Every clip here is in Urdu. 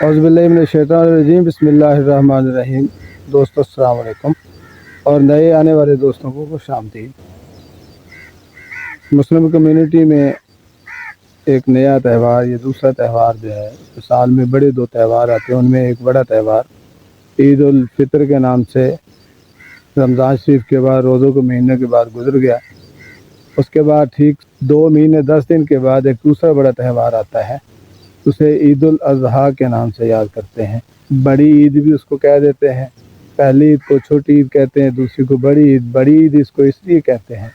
اعوذ باللہ من الشیطان الرجیم، بسم اللہ الرحمن الرحیم۔ دوستو السلام علیکم، اور نئے آنے والے دوستوں کو خوش آمدید۔ مسلم کمیونٹی میں ایک نیا تہوار، یہ دوسرا تہوار جو ہے، سال میں بڑے دو تہوار آتے ہیں، ان میں ایک بڑا تہوار عید الفطر کے نام سے رمضان شریف کے بعد روزوں کے مہینے کے بعد گزر گیا۔ اس کے بعد ٹھیک 2 مہینے 10 دن کے بعد ایک دوسرا بڑا تہوار آتا ہے، اسے عید الاضحیٰ کے نام سے یاد کرتے ہیں۔ بڑی عید بھی اس کو کہہ دیتے ہیں، پہلی عید کو چھوٹی عید کہتے ہیں، دوسری کو بڑی عید۔ بڑی عید اس کو اس لیے کہتے ہیں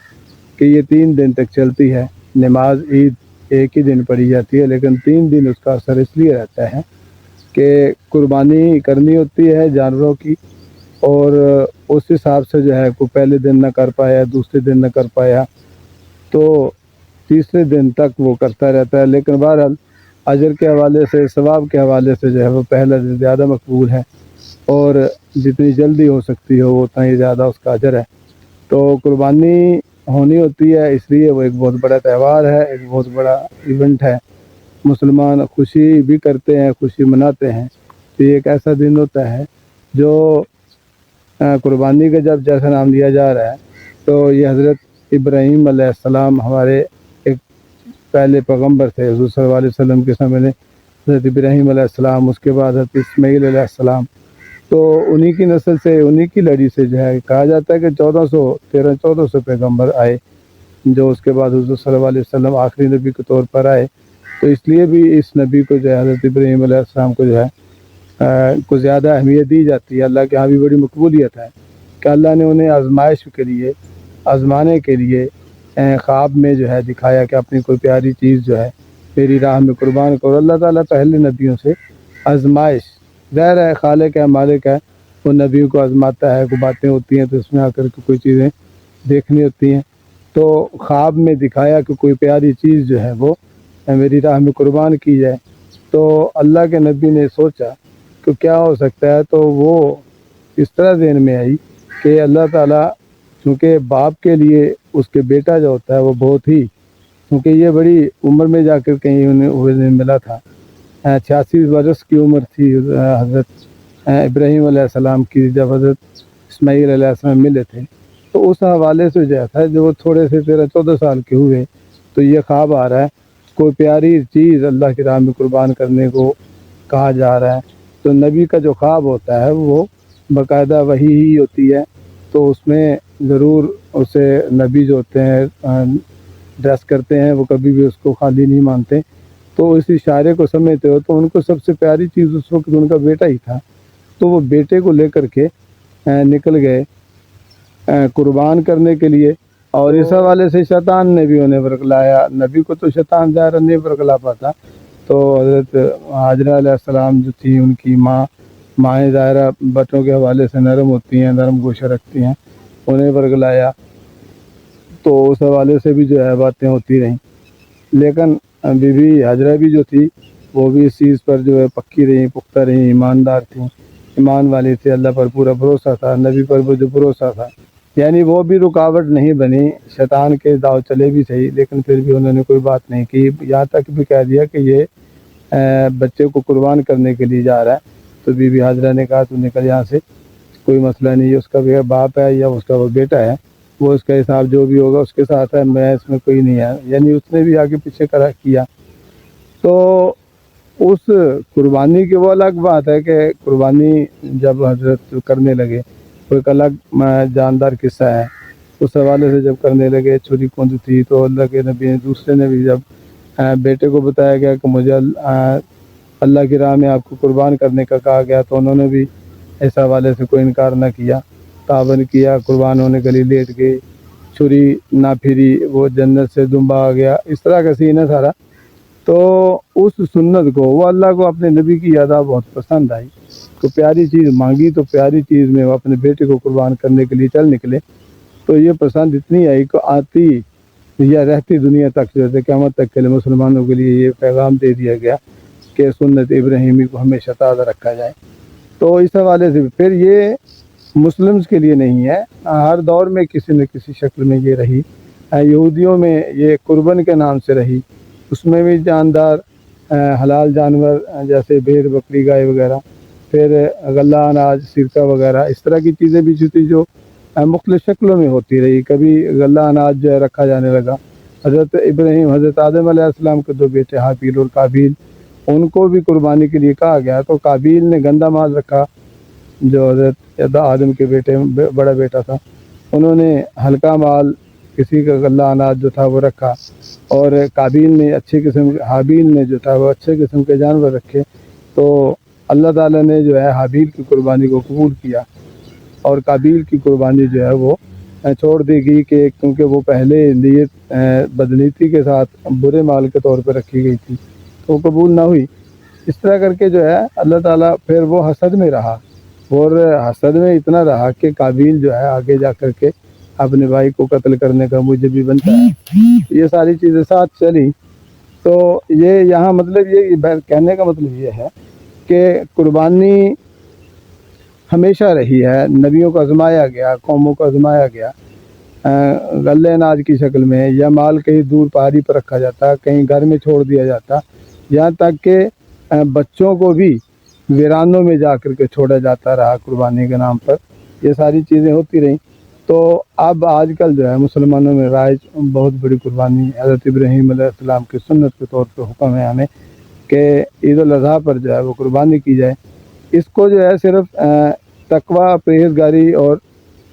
کہ یہ 3 دن تک چلتی ہے۔ نماز عید ایک ہی دن پڑھی جاتی ہے، لیکن 3 دن اس کا اثر اس لیے رہتا ہے کہ قربانی کرنی ہوتی ہے جانوروں کی، اور اس حساب سے جو ہے کوئی پہلے دن نہ کر پایا، دوسرے دن نہ کر پایا، تو تیسرے دن تک وہ کرتا رہتا ہے۔ لیکن بہرحال اجر کے حوالے سے، ثواب کے حوالے سے جو ہے وہ پہلا دن زیادہ مقبول ہے، اور جتنی جلدی ہو سکتی ہو وہ اتنا ہی زیادہ اس کا اجر ہے۔ تو قربانی ہونی ہوتی ہے، اس لیے وہ ایک بہت بڑا تہوار ہے، ایک بہت بڑا ایونٹ ہے۔ مسلمان خوشی بھی کرتے ہیں، خوشی مناتے ہیں۔ تو یہ ایک ایسا دن ہوتا ہے جو قربانی کا جب جیسا نام لیا جا رہا ہے، تو یہ حضرت ابراہیم علیہ السلام ہمارے ایک پہلے پیغمبر تھے، حضور صلی اللہ علیہ وسلم کے سامنے حضرت ابراہیم علیہ السلام، اس کے بعد حضرت اسماعیل علیہ السلام، تو انہی کی نسل سے، انہی کی لڑی سے جو ہے کہا جاتا ہے کہ 1400 پیغمبر آئے، جو اس کے بعد حضور صلی اللہ علیہ وسلم آخری نبی کے طور پر آئے۔ تو اس لیے بھی اس نبی کو جو ہے حضرت ابراہیم علیہ السلام کو جو ہے کو زیادہ اہمیت دی جاتی ہے۔ اللہ کے ہاں بھی بڑی مقبولیت ہے کہ اللہ نے انہیں آزمائش کے لیے، آزمانے کے لیے خواب میں جو ہے دکھایا کہ اپنی کوئی پیاری چیز جو ہے میری راہ میں قربان کرو۔ اللہ تعالیٰ پہلے نبیوں سے آزمائش، ظاہر ہے خالق ہے، مالک ہے، وہ نبیوں کو آزماتا ہے، کوئی باتیں ہوتی ہیں تو اس میں آ کر کے کوئی چیزیں دیکھنی ہوتی ہیں، تو خواب میں دکھایا کہ کوئی پیاری چیز جو ہے وہ میری راہ میں قربان کی جائے۔ تو اللہ کے نبی نے سوچا کہ کیا ہو سکتا ہے، تو وہ اس طرح ذہن میں آئی کہ اللہ تعالیٰ چونکہ باپ کے لیے اس کے بیٹا جو ہوتا ہے وہ بہت ہی، کیونکہ یہ بڑی عمر میں جا کر کہیں انہیں ملا تھا، 86 برس کی عمر تھی حضرت ابراہیم علیہ السلام کی جب حضرت اسماعیل علیہ السلام ملے تھے۔ تو اس حوالے سے جو تھا، جو وہ تھوڑے سے 13-14 سال کے ہوئے، تو یہ خواب آ رہا ہے کوئی پیاری چیز اللہ کی راہ میں قربان کرنے کو کہا جا رہا ہے۔ تو نبی کا جو خواب ہوتا ہے وہ باقاعدہ وحی ہی ہوتی ہے، تو اس میں ضرور اسے نبی جو ہوتے ہیں ڈریس کرتے ہیں، وہ کبھی بھی اس کو خالی نہیں مانتے، تو اس اشارے کو سمجھتے ہو تو ان کو سب سے پیاری چیز اس وقت ان کا بیٹا ہی تھا، تو وہ بیٹے کو لے کر کے نکل گئے قربان کرنے کے لیے۔ اور اس حوالے سے شیطان نے بھی انہیں ورگلایا، نبی کو تو شیطان ظاہر نہیں ورگلا پاتا، تو حضرت حاجرہ علیہ السلام جو تھی، ان کی مائیں ظاہرہ بچوں کے حوالے سے نرم ہوتی ہیں، نرم گوشہ رکھتی ہیں، انہیں ورگلایا، تو اس حوالے سے بھی جو ہے باتیں ہوتی رہیں۔ لیکن بی بی حاجرہ بھی جو تھی وہ بھی اس چیز پر جو ہے پکی رہیں، پختہ رہیں، ایماندار تھیں، ایمان والی تھی، اللہ پر پورا بھروسہ تھا، نبی پر جو بھروسہ تھا، یعنی وہ بھی رکاوٹ نہیں بنی، شیطان کے داؤ چلے بھی صحیح، لیکن پھر بھی انہوں نے کوئی بات نہیں کی، یہاں تک بھی کہہ دیا کہ یہ بچے کو قربان کرنے کے لیے جا رہا ہے۔ تو بی بی حاجرہ نے کہا تو نکل یہاں سے، کوئی مسئلہ نہیں، اس کا باپ ہے یا اس کا وہ بیٹا ہے، وہ اس کا حساب جو بھی ہوگا اس کے ساتھ ہے، میں اس میں کوئی نہیں ہے، یعنی اس نے بھی آگے پیچھے کیا۔ تو اس قربانی کی وہ الگ بات ہے کہ قربانی جب حضرت کرنے لگے، وہ ایک الگ جاندار قصہ ہے، اس حوالے سے جب کرنے لگے، چھری کوند تھی، تو اللہ کے نبی نے، دوسرے نے بھی جب بیٹے کو بتایا گیا کہ مجھے اللہ کی راہ میں آپ کو قربان کرنے کا کہا گیا، تو انہوں نے بھی اس حوالے سے کوئی انکار نہ کیا، تعاون کیا، قربان ہونے کے لیے لیٹ گئے، چھری نہ پھری، وہ جنت سے دمبا آ گیا، اس طرح کا سین ہے سارا۔ تو اس سنت کو، وہ اللہ کو اپنے نبی کی یادہ بہت پسند آئی، تو پیاری چیز مانگی، تو پیاری چیز میں وہ اپنے بیٹے کو قربان کرنے کے لیے چل نکلے، تو یہ پسند اتنی آئی کہ آتی یا رہتی دنیا تک جو ہے قیامت تک کے لیے مسلمانوں کے لیے یہ پیغام دے دیا گیا کہ سنت ابراہیمی کو ہمیشہ تازہ رکھا جائے۔ تو اس حوالے سے پھر یہ مسلمز کے لیے نہیں ہے، ہر دور میں کسی نہ کسی شکل میں یہ رہی، یہودیوں میں یہ قربن کے نام سے رہی، اس میں بھی جاندار حلال جانور جیسے بھیڑ بکری گائے وغیرہ، پھر غلہ اناج سرکہ وغیرہ، اس طرح کی چیزیں بھی تھی جو مختلف شکلوں میں ہوتی رہی۔ کبھی غلہ اناج جو ہے رکھا جانے لگا۔ حضرت ابراہیم، حضرت آدم علیہ السلام کے 2 بیٹے حابیل اور قابیل، ان کو بھی قربانی کے لیے کہا گیا، تو قابیل نے گندا مال رکھا، جو حضرت آدم کے بیٹے بڑا بیٹا تھا، انہوں نے ہلکا مال کسی کا غلہ اناج جو تھا وہ رکھا، اور حابیل نے جو تھا وہ اچھے قسم کے جانور رکھے۔ تو اللہ تعالیٰ نے جو ہے حابیل کی قربانی کو قبول کیا، اور قابیل کی قربانی جو ہے وہ چھوڑ دی گئی، کہ کیونکہ وہ پہلے نیت بدنیتی کے ساتھ برے مال کے طور پہ رکھی گئی تھی، تو وہ قبول نہ ہوئی۔ اس طرح کر کے جو ہے اللہ تعالیٰ پھر وہ حسد میں رہا، اور حسد میں اتنا رہا کہ قابیل جو ہے آگے جا کر کے اپنے بھائی کو قتل کرنے کا مجھے بھی بنتا ہے۔ یہ ساری چیزیں ساتھ چلی، تو یہ یہاں مطلب یہ کہنے کا مطلب یہ ہے کہ قربانی ہمیشہ رہی ہے، نبیوں کو آزمایا گیا، قوموں کو آزمایا گیا، غلہ اناج کی شکل میں، یا مال کہیں دور پہاڑی پر رکھا جاتا، کہیں گھر میں چھوڑ دیا جاتا، یہاں تک کہ بچوں کو بھی ویرانوں میں جا کر کے چھوڑا جاتا رہا قربانی کے نام پر۔ یہ ساری چیزیں ہوتی رہیں۔ تو اب آج کل جو ہے مسلمانوں میں رائج بہت بڑی قربانی، حضرت ابراہیم علیہ السلام کی سنت کے طور پہ حکم ہے ہمیں کہ عید الاضحیٰ پر جو ہے وہ قربانی کی جائے۔ اس کو جو ہے صرف تقویٰ، پرہیزگاری اور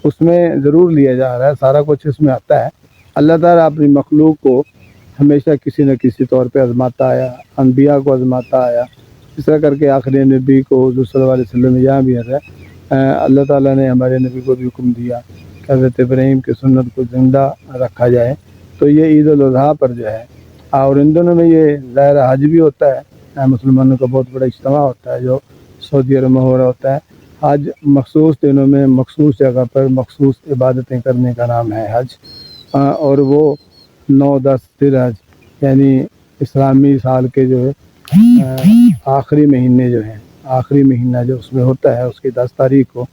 اس میں ضرور لیا جا رہا ہے، سارا کچھ اس میں آتا ہے۔ اللہ تعالیٰ اپنی مخلوق کو ہمیشہ کسی نہ کسی طور پہ آزماتا آیا، انبیاء کو آزماتا آیا، اس طرح کر کے آخری نبی کو حضور صلی اللہ علیہ وسلم یہاں بھی ہے، اللہ تعالیٰ نے ہمارے نبی کو بھی حکم دیا کہ حضرت ابراہیم کی سنت کو زندہ رکھا جائے۔ تو یہ عید الاضحیٰ پر جو ہے، اور ان دنوں میں یہ ظاہر حج بھی ہوتا ہے، مسلمانوں کا بہت بڑا اجتماع ہوتا ہے جو سعودی عرب میں ہو رہا ہوتا ہے۔ حج مخصوص دنوں میں مخصوص جگہ پر مخصوص عبادتیں کرنے کا نام ہے حج، اور وہ 9-10 ذی الحج یعنی اسلامی سال کے جو ہے آخری مہینے جو ہیں، آخری مہینہ جو اس میں ہوتا ہے اس کی 10 تاریخ کو،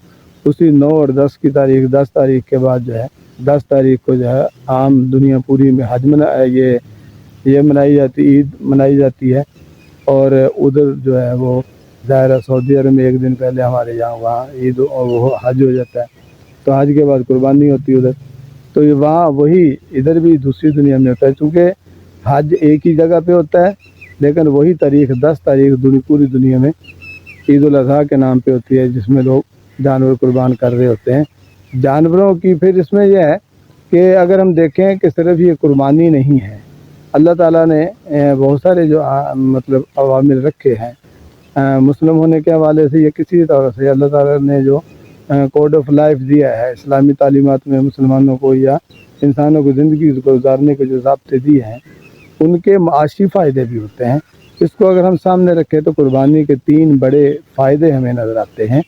اسی 9 اور 10 کی تاریخ، 10 تاریخ کے بعد جو ہے 10 تاریخ کو جو ہے عام دنیا پوری میں حج یہ منائی جاتی، عید منائی جاتی ہے۔ اور ادھر جو ہے وہ ظاہر سعودی عرب میں 1 دن پہلے ہمارے یہاں وہاں عید اور وہ حج ہو جاتا ہے، تو حج کے بعد قربانی ہوتی ہے ادھر۔ تو یہ وہاں وہی ادھر بھی دوسری دنیا میں ہوتا ہے، چونکہ حج ایک ہی جگہ پہ ہوتا ہے، لیکن وہی تاریخ 10 تاریخ پوری دنیا میں عید الاضحیٰ کے نام پہ ہوتی ہے، جس میں لوگ جانور قربان کر رہے ہوتے ہیں۔ جانوروں کی پھر اس میں یہ ہے کہ اگر ہم دیکھیں کہ صرف یہ قربانی نہیں ہے، اللہ تعالیٰ نے بہت سارے جو مطلب عوامل رکھے ہیں مسلم ہونے کے حوالے سے، یا کسی طرح سے اللہ تعالیٰ نے جو کوڈ آف لائف دیا ہے اسلامی تعلیمات میں مسلمانوں کو، یا انسانوں کو زندگی گزارنے کے جو ضابطے دیے ہیں، ان کے معاشی فائدے بھی ہوتے ہیں۔ اس کو اگر ہم سامنے رکھیں تو قربانی کے 3 بڑے فائدے ہمیں نظر آتے ہیں۔